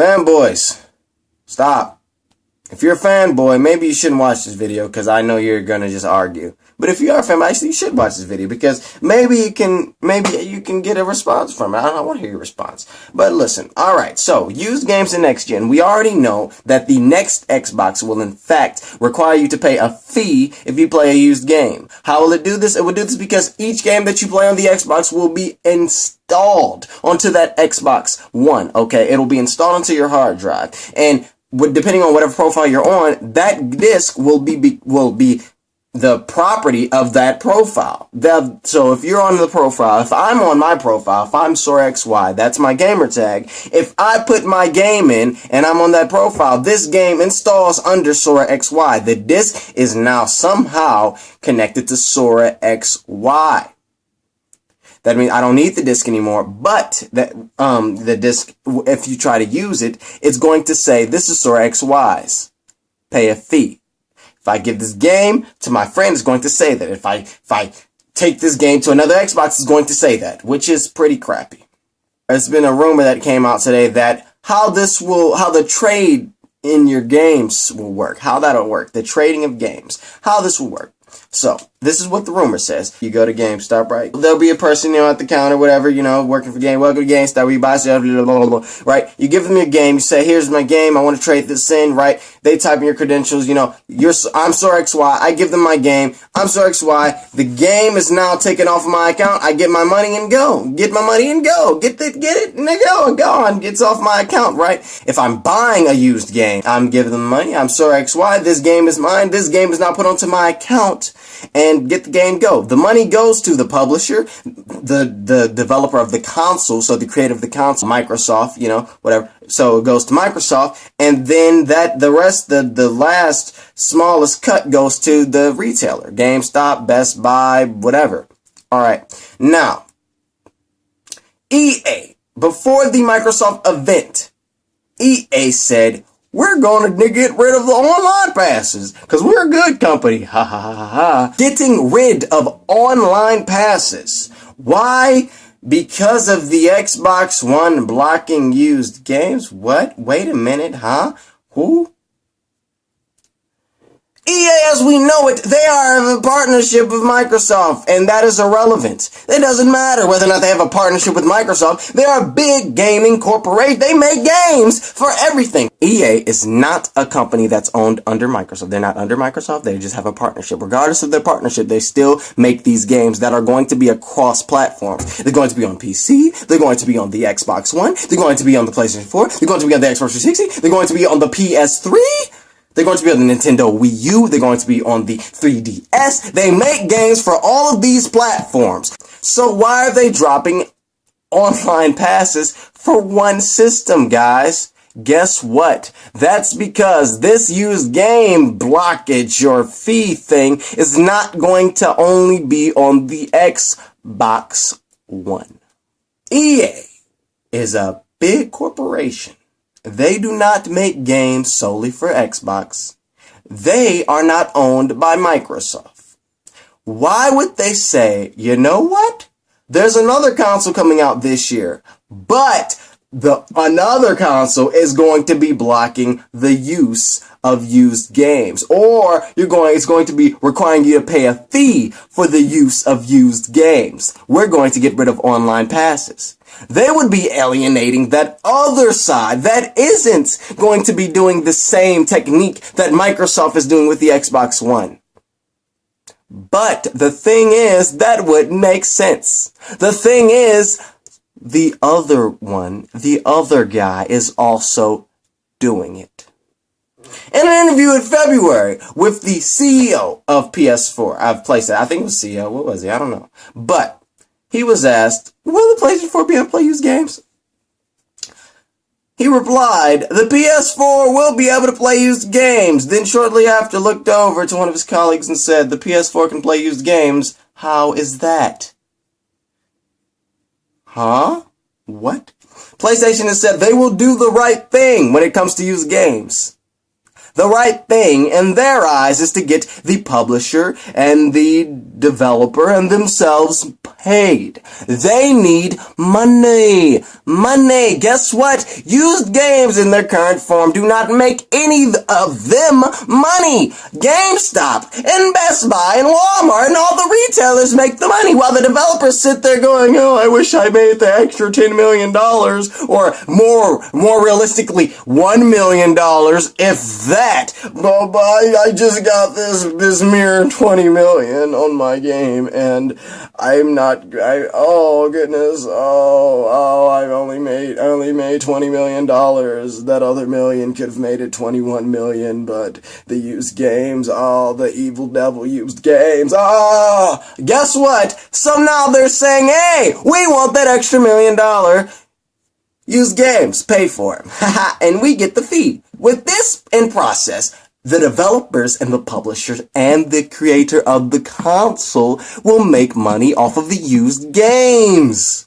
Fanboys, stop. If you're a fanboy, maybe you shouldn't watch this video because I know you're gonna just argue. But if you are a fanboy, actually you should watch this video because maybe you can get a response from it. I don't want to hear your response. But listen, alright, so used games in next gen. We already know that the next Xbox will in fact require you to pay a fee if you play a used game. How will it do this? It will do this because each game that you play on the Xbox will be installed onto that Xbox One. Okay, it'll be installed onto your hard drive. And depending on whatever profile you're on, that disc will be the property of that profile. So if you're on the profile, if I'm on my profile, if I'm SoraXY, that's my gamer tag. If I put my game in and I'm on that profile, this game installs under SoraXY. The disc is now somehow connected to SoraXY. That means I don't need the disc anymore, but the disc, if you try to use it, it's going to say, this is SoraXY's. Pay a fee. If I give this game to my friend, it's going to say that. If I take this game to another Xbox, it's going to say that, which is pretty crappy. There's been a rumor that came out today that how the trade in your games will work, how that'll work, the trading of games, how this will work. So, this is what the rumor says. You go to GameStop, right? There'll be a person, at the counter, whatever, working for welcome to GameStop, where you buy stuff, blah, blah, blah, blah, right? You give them your game, you say, here's my game, I want to trade this in, right? They type in your credentials, I'm SoraXY, I give them my game, I'm SoraXY, the game is now taken off of my account, I get my money and go, get my money and go, get it, and go on, gets off my account, right? If I'm buying a used game, I'm giving them money, I'm SoraXY, this game is mine, this game is now put onto my account, and get the game go. The money goes to the publisher, the developer of the console, so the creator of the console, Microsoft, whatever. So it goes to Microsoft, and then the last smallest cut goes to the retailer, GameStop, Best Buy, whatever. All right. Now, EA, before the Microsoft event, EA said, we're going to get rid of the online passes because we're a good company. Ha ha ha ha. Getting rid of online passes. Why? Because of the Xbox One blocking used games? What? Wait a minute, huh? Who? EA, as we know it, they are in a partnership with Microsoft, and that is irrelevant. It doesn't matter whether or not they have a partnership with Microsoft. They are a big gaming corporation. They make games for everything. EA is not a company that's owned under Microsoft. They're not under Microsoft. They just have a partnership. Regardless of their partnership, they still make these games that are going to be across platforms. They're going to be on PC. They're going to be on the Xbox One. They're going to be on the PlayStation 4. They're going to be on the Xbox 360. They're going to be on the PS3. They're going to be on the Nintendo Wii U. They're going to be on the 3DS. They make games for all of these platforms. So why are they dropping online passes for one system, guys? Guess what? That's because this used game blockage or fee thing is not going to only be on the Xbox One. EA is a big corporation. They do not make games solely for Xbox. They are not owned by Microsoft. Why would they say, you know what? There's another console coming out this year, but another console is going to be blocking the use of used games, or it's going to be requiring you to pay a fee for the use of used games. We're going to get rid of online passes. They would be alienating that other side that isn't going to be doing the same technique that Microsoft is doing with the Xbox One. But the thing is, that wouldn't make sense. The thing is, the other guy is also doing it. In an interview in February with the CEO of PS4, I've placed that. I think it was CEO. What was he? I don't know. But he was asked, will the PlayStation 4 be able to play used games? He replied, the PS4 will be able to play used games. Then shortly after looked over to one of his colleagues and said, the PS4 can play used games. How is that? Huh? What? PlayStation has said they will do the right thing when it comes to used games. The right thing in their eyes is to get the publisher and the developer and themselves paid. They need money. Money. Guess what? Used games in their current form do not make any of them money. GameStop and Best Buy and Walmart and all the retailers make the money while the developers sit there going, oh, I wish I made the extra $10 million or more realistically, $1 million if that. But I just got this mere 20 million on my game and I'm not, oh goodness, I only made $20 million. That other million could have made it 21 million, but the used games, the evil devil used games, guess what? So now they're saying, hey, we want that extra $1 million used games, pay for them, and we get the fee. With this in process, the developers and the publishers and the creator of the console will make money off of the used games.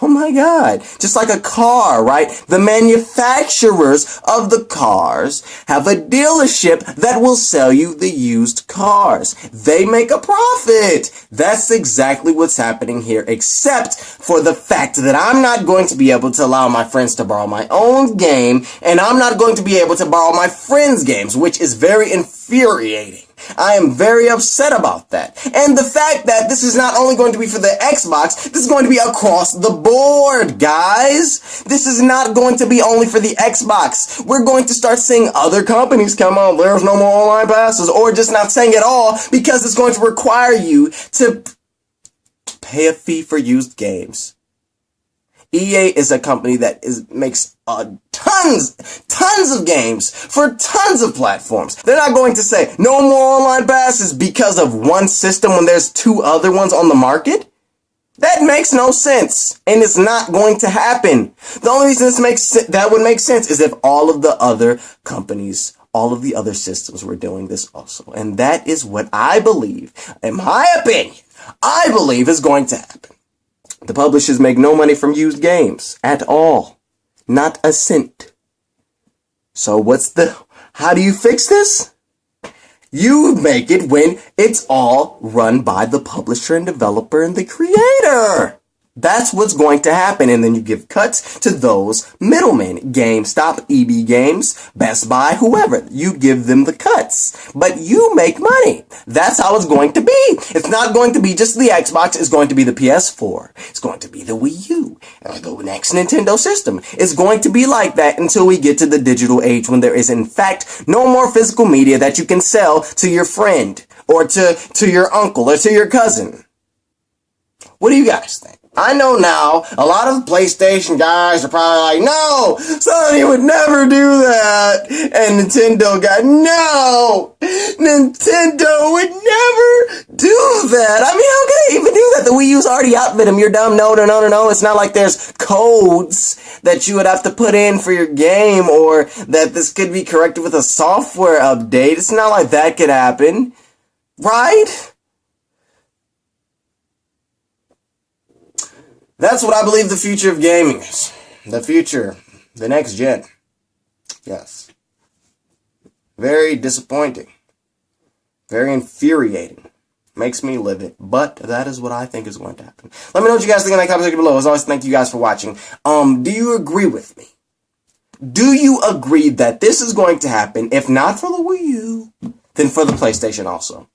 Oh my God. Just like a car, right? The manufacturers of the cars have a dealership that will sell you the used cars. They make a profit. That's exactly what's happening here, except for the fact that I'm not going to be able to allow my friends to borrow my own game, and I'm not going to be able to borrow my friends' games, which is very infuriating. I am very upset about that. And the fact that this is not only going to be for the Xbox, this is going to be across the board, guys. This is not going to be only for the Xbox. We're going to start seeing other companies come on, there's no more online passes, or just not saying it all because it's going to require you to pay a fee for used games. EA is a company that makes tons of games for tons of platforms. They're not going to say no more online passes because of one system when there's two other ones on the market. That makes no sense, and it's not going to happen. The only reason that would make sense is if all of the other companies, all of the other systems were doing this also. And that is what I believe, in my opinion, is going to happen. The publishers make no money from used games at all. Not a cent. So how do you fix this? You make it when it's all run by the publisher and developer and the creator. That's what's going to happen, and then you give cuts to those middlemen. GameStop, EB Games, Best Buy, whoever. You give them the cuts, but you make money. That's how it's going to be. It's not going to be just the Xbox. It's going to be the PS4. It's going to be the Wii U, or the next Nintendo system. It's going to be like that until we get to the digital age when there is, in fact, no more physical media that you can sell to your friend, or to your uncle, or to your cousin. What do you guys think? I know now, a lot of PlayStation guys are probably like, no, Sony would never do that. And Nintendo guy, no, Nintendo would never do that. I mean, how can they even do that? The Wii U's already outbid them. You're dumb. No. It's not like there's codes that you would have to put in for your game, or that this could be corrected with a software update. It's not like that could happen, right? That's what I believe the future of gaming is. The future. The next gen. Yes. Very disappointing. Very infuriating. Makes me livid. But that is what I think is going to happen. Let me know what you guys think in the comment section below. As always, thank you guys for watching. Do you agree with me? Do you agree that this is going to happen, if not for the Wii U, then for the PlayStation also?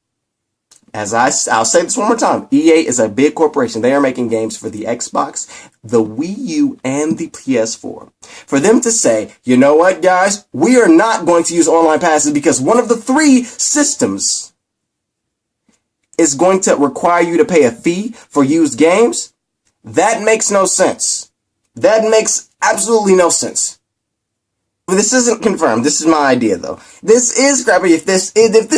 I'll say this one more time. EA is a big corporation. They are making games for the Xbox, the Wii U, and the PS4. For them to say, you know what, guys? We are not going to use online passes because one of the three systems is going to require you to pay a fee for used games. That makes no sense. That makes absolutely no sense. This isn't confirmed. This is my idea, though. This is crappy. If this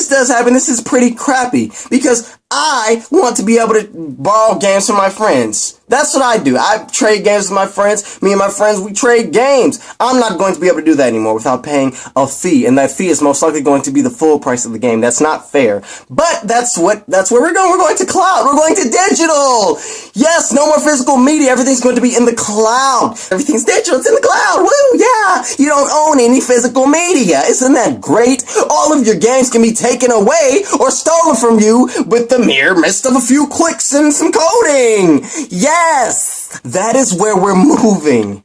does happen, this is pretty crappy because I want to be able to borrow games from my friends. That's what I do. I trade games with my friends. Me and my friends, we trade games. I'm not going to be able to do that anymore without paying a fee, and that fee is most likely going to be the full price of the game. That's not fair. But that's where we're going. We're going to cloud. We're going to digital. Yes, no more physical media. Everything's going to be in the cloud. Everything's digital. It's in the cloud. Woo, yeah. you don't own any physical media. Isn't that great? All of your games can be taken away or stolen from you with the mere mist of a few clicks and some coding. Yes, that is where we're moving.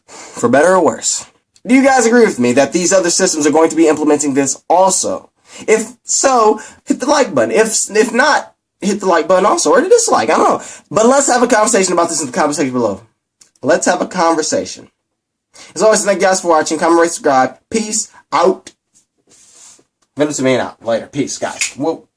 For better or worse. Do you guys agree with me that these other systems are going to be implementing this also? If so, hit the like button. If not, hit the like button also, or the dislike. I don't know. But let's have a conversation about this in the comment section below. Let's have a conversation. As always, thank you guys for watching. Comment, rate, subscribe. Peace out. Venom to me and out. Later. Peace, guys. Whoa.